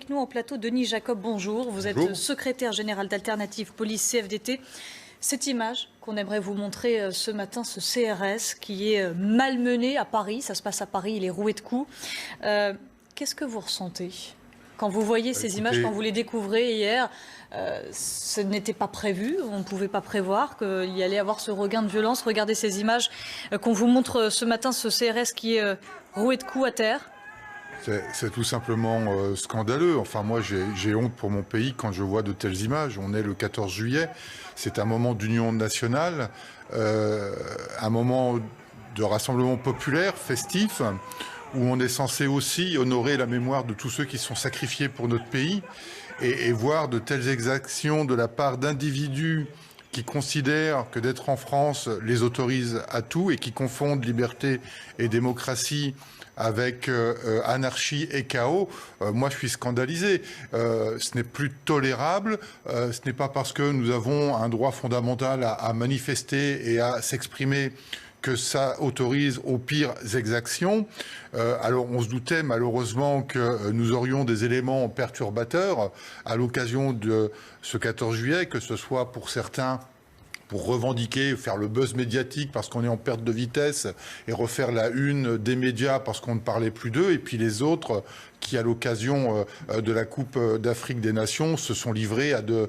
avec nous en plateau Denis Jacob, bonjour. Vous êtes secrétaire général d'Alternative Police CFDT. Cette image qu'on aimerait vous montrer ce matin, ce CRS qui est malmené à Paris, ça se passe à Paris, il est roué de coups. Qu'est-ce que vous ressentez quand vous voyez ces images, quand vous les découvrez hier? Ce n'était pas prévu, on ne pouvait pas prévoir qu'il y allait avoir ce regain de violence. Regardez ces images qu'on vous montre ce matin, ce CRS qui est roué de coups à terre. C'est tout simplement scandaleux. Enfin, moi, j'ai honte pour mon pays quand je vois de telles images. On est le 14 juillet. C'est un moment d'union nationale, un moment de rassemblement populaire, festif, où on est censé aussi honorer la mémoire de tous ceux qui sont sacrifiés pour notre pays et voir de telles exactions de la part d'individus qui considèrent que d'être en France les autorise à tout et qui confondent liberté et démocratie avec anarchie et chaos. Moi, je suis scandalisé. Ce n'est plus tolérable. Ce n'est pas parce que nous avons un droit fondamental à manifester et à s'exprimer que ça autorise aux pires exactions. Alors, on se doutait malheureusement que nous aurions des éléments perturbateurs à l'occasion de ce 14 juillet, que ce soit pour certains pour revendiquer, faire le buzz médiatique parce qu'on est en perte de vitesse et refaire la une des médias parce qu'on ne parlait plus d'eux, et puis les autres qui, à l'occasion de la Coupe d'Afrique des Nations, se sont livrés à de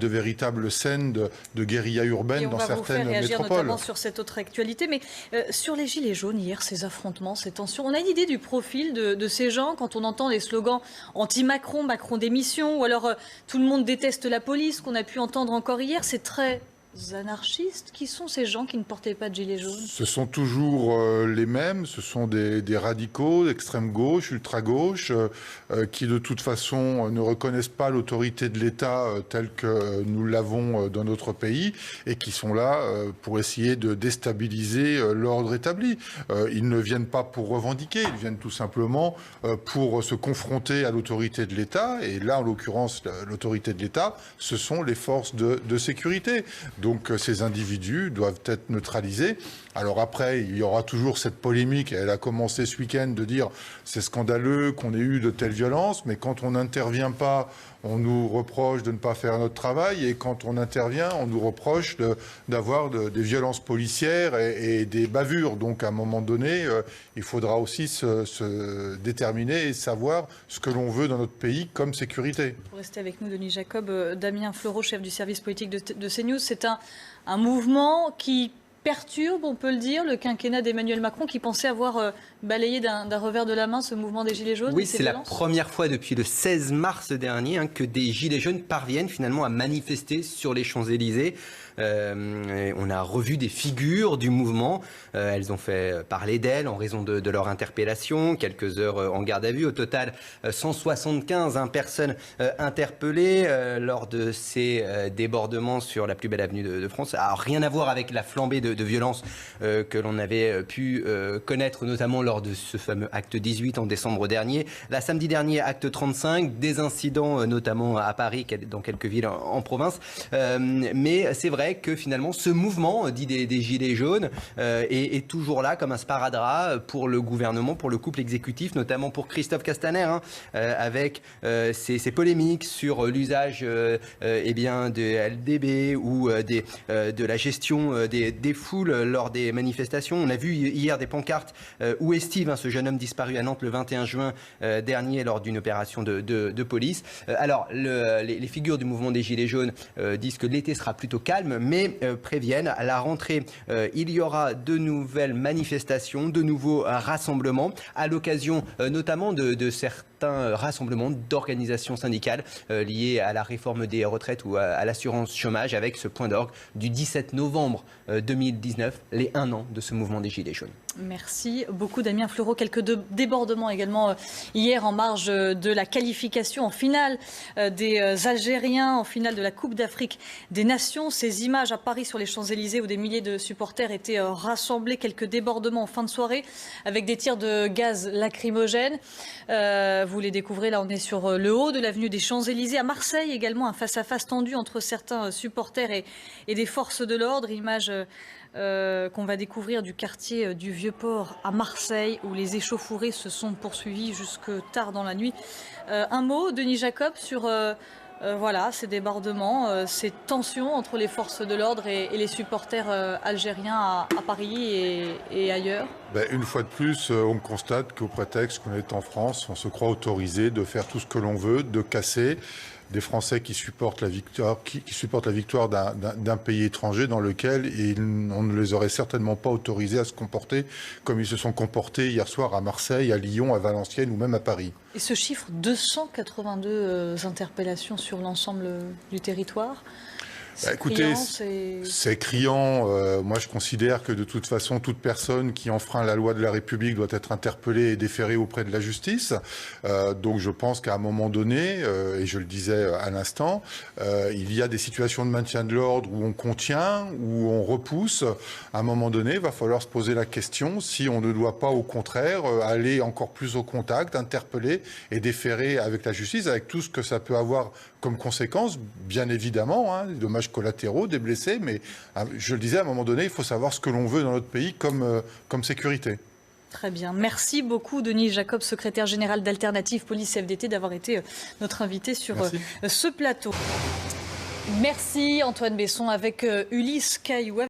véritables scènes de guérilla urbaine dans certaines métropoles. On va vous faire réagir notamment sur cette autre actualité, mais sur les gilets jaunes hier, ces affrontements, ces tensions, on a une idée du profil de ces gens quand on entend les slogans anti-Macron, Macron démission, ou alors tout le monde déteste la police, qu'on a pu entendre encore hier. C'est très anarchistes. Qui sont ces gens qui ne portaient pas de gilets jaunes? Ce sont toujours les mêmes. Ce sont des radicaux d'extrême gauche, ultra gauche, qui de toute façon ne reconnaissent pas l'autorité de l'État telle que nous l'avons dans notre pays et qui sont là pour essayer de déstabiliser l'ordre établi. Ils ne viennent pas pour revendiquer, ils viennent tout simplement pour se confronter à l'autorité de l'État. Et là, en l'occurrence, l'autorité de l'État, ce sont les forces de sécurité. Donc ces individus doivent être neutralisés. Alors après, il y aura toujours cette polémique, elle a commencé ce week-end, de dire c'est scandaleux qu'on ait eu de telles violences, mais quand on n'intervient pas, on nous reproche de ne pas faire notre travail, et quand on intervient, on nous reproche d'avoir des violences policières et des bavures. Donc à un moment donné, il faudra aussi se déterminer et savoir ce que l'on veut dans notre pays comme sécurité. Pour rester avec nous, Denis Jacob, Damien Fleureau, chef du service politique de CNews, c'est un mouvement qui perturbe, on peut le dire, le quinquennat d'Emmanuel Macron, qui pensait avoir balayé d'un revers de la main ce mouvement des Gilets jaunes. Oui, c'est la première fois depuis le 16 mars dernier que des Gilets jaunes parviennent finalement à manifester sur les Champs-Élysées. On a revu des figures du mouvement. Elles ont fait parler d'elles en raison de leur interpellation. Quelques heures en garde à vue. Au total, 175 personnes interpellées lors de ces débordements sur la plus belle avenue de France. Alors, rien à voir avec la flambée de violence que l'on avait pu connaître, notamment lors de ce fameux acte 18 en décembre dernier. Là, samedi dernier, acte 35, des incidents notamment à Paris, dans quelques villes en province. Mais c'est vrai que finalement, ce mouvement dit des Gilets jaunes est toujours là comme un sparadrap pour le gouvernement, pour le couple exécutif, notamment pour Christophe Castaner, avec ces polémiques sur l'usage de LDB ou de la gestion des foules lors des manifestations. On a vu hier des pancartes où est Steve, ce jeune homme disparu à Nantes le 21 juin dernier lors d'une opération de police. Alors, les figures du mouvement des Gilets jaunes disent que l'été sera plutôt calme, mais préviennent à la rentrée, il y aura de nouvelles manifestations, de nouveaux rassemblements, à l'occasion notamment de certains rassemblements d'organisations syndicales liés à la réforme des retraites ou à l'assurance chômage, avec ce point d'orgue du 17 novembre 2019, les 1 an de ce mouvement des Gilets jaunes. Merci beaucoup Damien Fleureau. Quelques débordements également hier en marge de la qualification en finale des Algériens, en finale de la Coupe d'Afrique des Nations. Ces images à Paris sur les Champs-Élysées où des milliers de supporters étaient rassemblés. Quelques débordements en fin de soirée avec des tirs de gaz lacrymogène. vous les découvrez. Là, on est sur le haut de l'avenue des Champs-Élysées. À Marseille, également, un face-à-face tendu entre certains supporters et des forces de l'ordre. Image qu'on va découvrir du quartier du Vieux-Port à Marseille, où les échauffourées se sont poursuivies jusque tard dans la nuit. Un mot, Denis Jacob, sur voilà, ces débordements, ces tensions entre les forces de l'ordre et les supporters algériens à Paris et ailleurs? Une fois de plus, on constate qu'au prétexte qu'on est en France, on se croit autorisé de faire tout ce que l'on veut, de casser des Français qui supportent la victoire, qui supportent la victoire d'un pays étranger dans lequel on ne les aurait certainement pas autorisés à se comporter comme ils se sont comportés hier soir à Marseille, à Lyon, à Valenciennes ou même à Paris. Et ce chiffre, 282 interpellations sur l'ensemble du territoire, écoutez, c'est criant. Moi, je considère que de toute façon, toute personne qui enfreint la loi de la République doit être interpellée et déférée auprès de la justice. Donc, je pense qu'à un moment donné, et je le disais à l'instant, il y a des situations de maintien de l'ordre où on contient, où on repousse. À un moment donné, il va falloir se poser la question si on ne doit pas, au contraire, aller encore plus au contact, interpeller et déférer avec la justice, avec tout ce que ça peut avoir comme conséquence, bien évidemment, des dommages collatéraux, des blessés, mais je le disais, à un moment donné, il faut savoir ce que l'on veut dans notre pays comme sécurité. Très bien. Merci beaucoup, Denis Jacob, secrétaire général d'Alternative Police FDT, d'avoir été notre invité sur ce plateau. Merci, Antoine Besson, avec Ulysse Cailloux.